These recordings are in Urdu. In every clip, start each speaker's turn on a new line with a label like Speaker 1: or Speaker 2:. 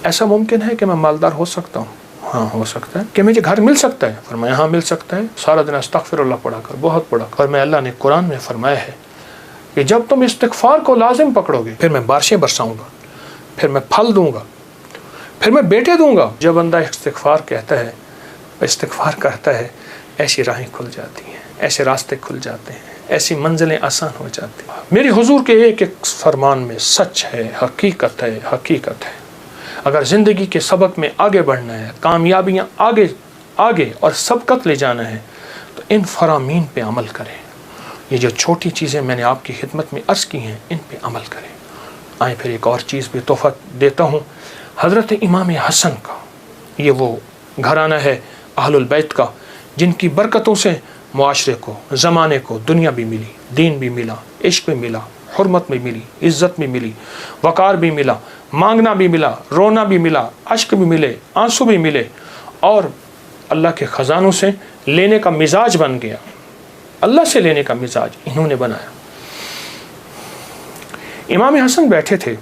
Speaker 1: ایسا ممکن ہے کہ میں مالدار ہو سکتا ہوں؟ ہاں ہو سکتا ہے۔ کہ مجھے گھر مل سکتا ہے؟ فرمایا ہاں مل سکتا ہے، سارا دن استغفر اللہ پڑھا کر، بہت پڑھا کر۔ اور میں اللہ نے قرآن میں فرمایا ہے کہ جب تم استغفار کو لازم پکڑو گے، پھر میں بارشیں برساؤں گا، پھر میں پھل دوں گا، پھر میں بیٹے دوں گا۔ جب بندہ استغفار کہتا ہے، استغفار کرتا ہے، ایسی راہیں کھل جاتی ہیں، ایسے راستے کھل جاتے ہیں، ایسی منزلیں آسان ہو جاتی ہیں۔ میری حضور کے ایک ایک فرمان میں سچ ہے، حقیقت ہے، حقیقت ہے۔ اگر زندگی کے سبق میں آگے بڑھنا ہے، کامیابیاں آگے اور سبقت لے جانا ہے، تو ان فرامین پہ عمل کریں۔ یہ جو چھوٹی چیزیں میں نے آپ کی خدمت میں عرض کی ہیں، ان پہ عمل کریں۔ آئیں پھر ایک اور چیز بھی تحفہ دیتا ہوں، حضرت امام حسن کا، یہ وہ گھرانہ ہے اہل البیت کا، جن کی برکتوں سے معاشرے کو، زمانے کو دنیا بھی ملی، دین بھی ملا، عشق بھی ملا، حرمت بھی ملی، عزت بھی ملی، وقار بھی ملا، مانگنا بھی ملا، رونا بھی ملا، اشک بھی ملے، آنسو بھی ملے، اور اللہ کے خزانوں سے لینے کا مزاج بن گیا۔ اللہ سے لینے کا مزاج انہوں نے بنایا۔ امام حسن بیٹھے تھے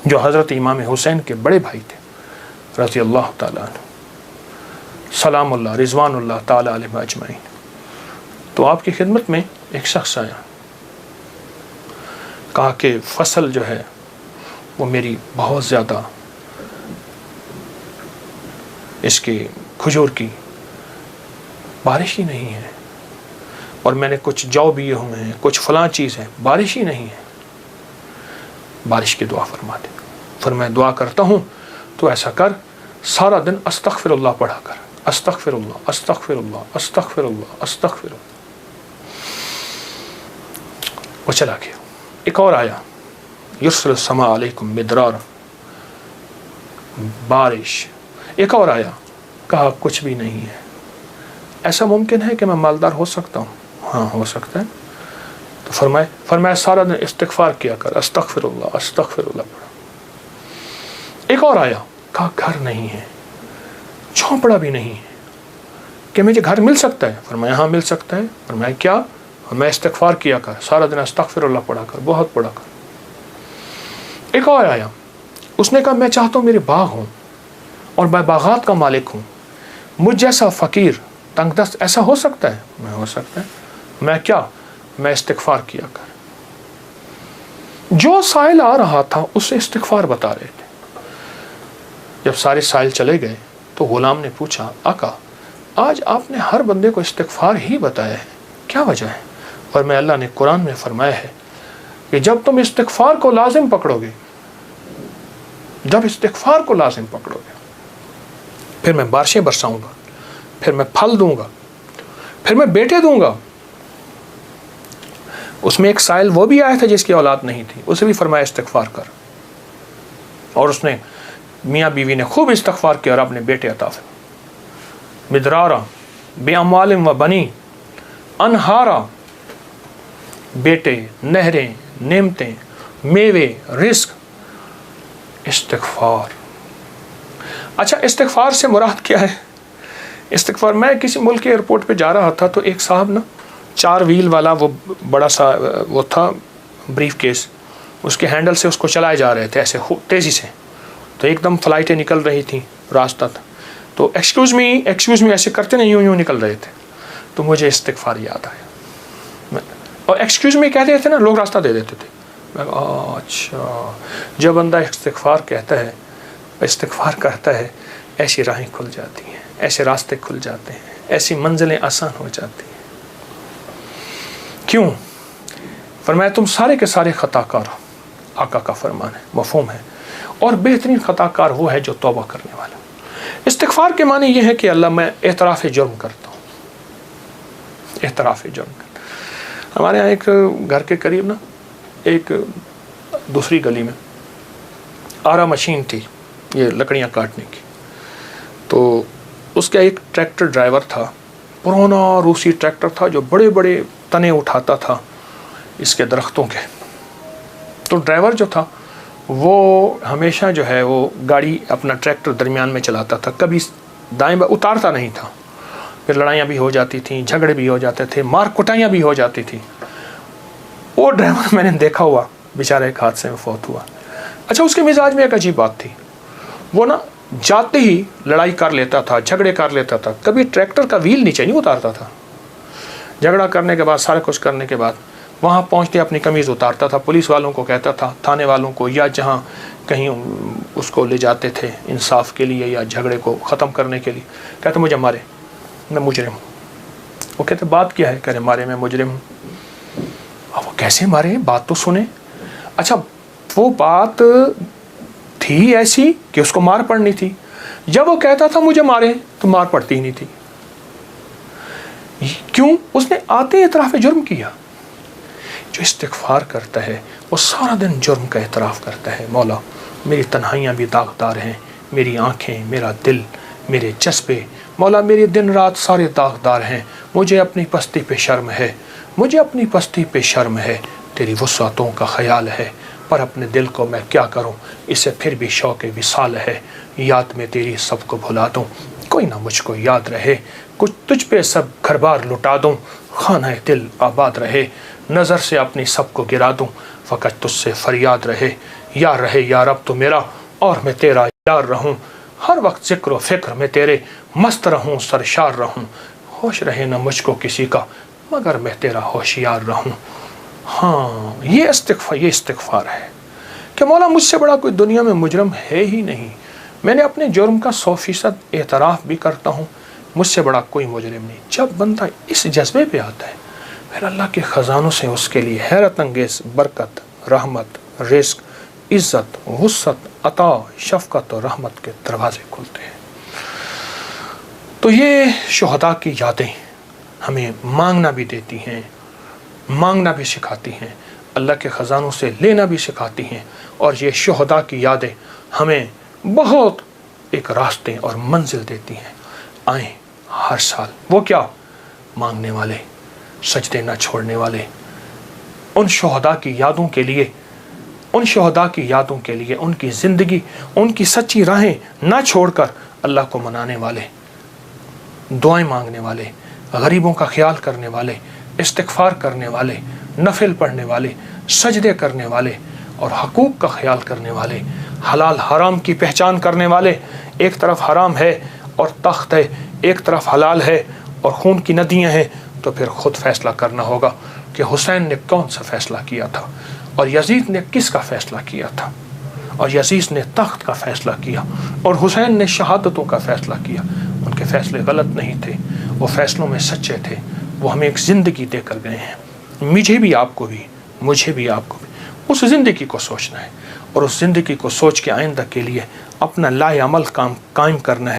Speaker 1: جو حضرت امام حسین کے بڑے بھائی تھے رضی اللہ تعالیٰ عنہ، سلام اللہ رضوان اللہ تعالیٰ علیہ اجمعین۔ تو آپ کی خدمت میں ایک شخص آیا، کہا کہ فصل جو ہے وہ میری بہت زیادہ، اس کی کھجور کی بارش ہی نہیں ہے، اور میں نے کچھ جو بیے ہوئے ہیں، کچھ فلاں چیز ہے، بارش ہی نہیں ہے، بارش کی دعا فرما دے۔ پھر میں دعا کرتا ہوں تو ایسا کر، سارا دن استغفر اللہ پڑھا کر، استغفر اللہ استغفر اللہ استغفر اللہ استغفر اللہ۔ وہ چلا گیا۔ ایک اور آیا، یرسل السماء علیکم مدرار، بارش۔ ایک اور آیا، کہا کچھ بھی نہیں ہے۔ ایسا ممکن ہے کہ میں مالدار ہو سکتا ہوں؟ ہاں ہو سکتا ہے۔ تو فرمایا سارا دن استغفار کیا کر، استغفر اللہ استغفر اللہ پڑھا۔ ایک اور آیا، کہا گھر نہیں ہے، جھونپڑا بھی نہیں ہے، کہ مجھے گھر مل سکتا ہے؟ فرمایا ہاں مل سکتا ہے۔ فرمایا کیا؟ میں استغفار کیا کر، سارا دن استغفر اللہ پڑھا کر، بہت پڑھا کر۔ ایک اور آیا، اس نے کہا میں چاہتا ہوں میرے باغ ہوں اور میں باغات کا مالک ہوں، مجھ جیسا فقیر تنگ دست ایسا ہو سکتا ہے؟ میں ہو سکتا ہے۔ میں کیا؟ میں استغفار کیا کر۔ جو سائل آ رہا تھا اسے استغفار بتا رہے تھے۔ جب سارے سائل چلے گئے تو غلام نے پوچھا، آقا آج آپ نے ہر بندے کو استغفار ہی بتایا ہے، کیا وجہ ہے؟ اور میں اللہ نے قرآن میں فرمایا ہے کہ جب تم استغفار کو لازم پکڑو گے، جب استغفار کو لازم پکڑو گے، پھر میں بارشیں برساؤں گا، پھر میں پھل دوں گا، پھر میں بیٹے دوں گا۔ اس میں ایک سائل وہ بھی آیا تھا جس کی اولاد نہیں تھی، اسے بھی فرمایا استغفار کر، اور اس نے میاں بیوی نے خوب استغفار کیا اور اپنے بیٹے عطا فرمائے۔ مدرارا بے اموال و بنی، انہارا، بیٹے، نہریں، نعمتیں، میوے، رزق، استغفار۔ اچھا استغفار سے مراد کیا ہے؟ استغفار، میں کسی ملک کے ایئرپورٹ پہ جا رہا تھا تو ایک صاحب نا 4 ویل والا وہ بڑا سا وہ تھا بریف کیس، اس کے ہینڈل سے اس کو چلائے جا رہے تھے ایسے تیزی سے، تو ایک دم فلائٹیں نکل رہی تھیں، راستہ تھا، تو ایکسکیوز می ایسے کرتے نہیں، یوں نکل رہے تھے، تو مجھے استغفار یاد آیا، اور ایکسکیوز می کہتے تھے نا، لوگ راستہ دے دیتے تھے۔ میں کہا اچھا، جب بندہ استغفار کہتا ہے، استغفار کرتا ہے، ایسی راہیں کھل جاتی ہیں، ایسے راستے کھل جاتے ہیں، ایسی منزلیں آسان ہو جاتی ہیں۔ کیوں؟ فرمایا تم سارے کے سارے خطا کار ہو، آقا کا فرمان ہے، مفہوم ہے، اور بہترین خطا کار وہ ہے جو توبہ کرنے والا۔ استغفار کے معنی یہ ہے کہ اللہ میں اعتراف جرم کرتا ہوں، اعتراف جرم کرتا ہوں۔ ہمارے یہاں ایک گھر کے قریب نا ایک دوسری گلی میں آرا مشین تھی، یہ لکڑیاں کاٹنے کی، تو اس کا ایک ٹریکٹر ڈرائیور تھا، پرانا روسی ٹریکٹر تھا جو بڑے بڑے تنے اٹھاتا تھا اس کے درختوں کے۔ تو ڈرائیور جو تھا وہ ہمیشہ جو ہے وہ گاڑی اپنا ٹریکٹر درمیان میں چلاتا تھا، کبھی دائیں بائیں اتارتا نہیں تھا، پھر لڑائیاں بھی ہو جاتی تھیں، جھگڑے بھی ہو جاتے تھے، مار کٹائیاں بھی ہو جاتی تھیں۔ وہ ڈرائیور میں نے دیکھا ہوا بیچارہ ایک حادثے میں فوت ہوا۔ اچھا اس کے مزاج میں ایک عجیب بات تھی، وہ نا جاتے ہی لڑائی کر لیتا تھا, جھگڑے کر لیتا تھا, کبھی ٹریکٹر کا ویل نیچے نہیں اتارتا تھا. جھگڑا کرنے کے بعد, سارا کچھ کرنے کے بعد وہاں پہنچتے اپنی قمیض اتارتا تھا, پولیس والوں کو کہتا تھا, تھانے والوں کو, یا جہاں کہیں اس کو لے جاتے تھے انصاف کے لیے یا جھگڑے کو ختم کرنے کے لیے, کہتے مجھے مارے, میں مجرم ہوں. وہ کہتے بات کیا ہے؟ کہہ رہے مارے, میں مجرم ہوں. اب وہ کیسے مارے؟ بات تو سنیں. اچھا وہ بات تھی ایسی کہ اس کو مار پڑنی تھی. جب وہ کہتا تھا مجھے مارے تو مار پڑتی ہی نہیں تھی. کیوں؟ اس نے آتے اعتراف جرم کیا. جو استغفار کرتا ہے وہ سارا دن جرم کا اعتراف کرتا ہے. مولا میری تنہائیاں بھی داغدار ہیں, میری آنکھیں, میرا دل, میرے جذبے, مولا میرے دن رات سارے داغدار ہیں. مجھے اپنی پستی پہ شرم ہے, مجھے اپنی پستی پہ شرم ہے. تیری وسعتوں کا خیال ہے, پر اپنے دل کو میں کیا کروں, اسے پھر بھی شوق وصال ہے. یاد میں تیری سب کو بھلا دوں, کوئی نہ مجھ کو یاد رہے. کچھ تجھ پہ سب گھر بار لٹا دوں, خانہ دل آباد رہے. نظر سے اپنی سب کو گرا دوں, فقط تجھ سے فریاد رہے. یار رہے یا رب تو میرا, اور میں تیرا یار رہوں. ہر وقت ذکر و فکر میں تیرے مست رہوں, سرشار رہوں. ہوش رہے نہ مجھ کو کسی کا, مگر میں تیرا ہوشیار رہوں. ہاں یہ استغفار ہے کہ مولا مجھ سے بڑا کوئی دنیا میں مجرم ہے ہی نہیں. میں نے اپنے جرم کا 100% اعتراف بھی کرتا ہوں, مجھ سے بڑا کوئی مجرم نہیں. جب بندہ اس جذبے پہ آتا ہے پھر اللہ کے خزانوں سے اس کے لیے حیرت انگیز برکت, رحمت, رزق, عزت, وسعت, عطا, شفقت اور رحمت کے دروازے کھلتے ہیں. تو یہ شہداء کی یادیں ہمیں مانگنا بھی دیتی ہیں, مانگنا بھی سکھاتی ہیں, اللہ کے خزانوں سے لینا بھی سکھاتی ہیں. اور یہ شہداء کی یادیں ہمیں بہت ایک راستے اور منزل دیتی ہیں. آئیں ہر سال, وہ کیا, مانگنے والے, سجدے نہ چھوڑنے والے, ان شہداء کی یادوں کے لیے, ان شہداء کی یادوں کے لیے, ان کی زندگی, ان کی سچی راہیں نہ چھوڑ کر اللہ کو منانے والے, دعائیں مانگنے والے, غریبوں کا خیال کرنے والے, استغفار کرنے والے, نفل پڑھنے والے, سجدے کرنے والے اور حقوق کا خیال کرنے والے, حلال حرام کی پہچان کرنے والے. ایک طرف حرام ہے اور تخت ہے, ایک طرف حلال ہے اور خون کی ندیاں ہیں, تو پھر خود فیصلہ کرنا ہوگا کہ حسین نے کون سا فیصلہ کیا تھا اور یزید نے کس کا فیصلہ کیا تھا. اور یزید نے تخت کا فیصلہ کیا اور حسین نے شہادتوں کا فیصلہ کیا. ان کے فیصلے غلط نہیں تھے, وہ فیصلوں میں سچے تھے. وہ ہمیں ایک زندگی دے کر گئے ہیں, مجھے بھی آپ کو بھی, مجھے بھی آپ کو بھی اس زندگی کو سوچنا ہے, اور اس زندگی کو سوچ کے آئندہ کے لیے اپنا لائے عمل قائم کرنا ہے.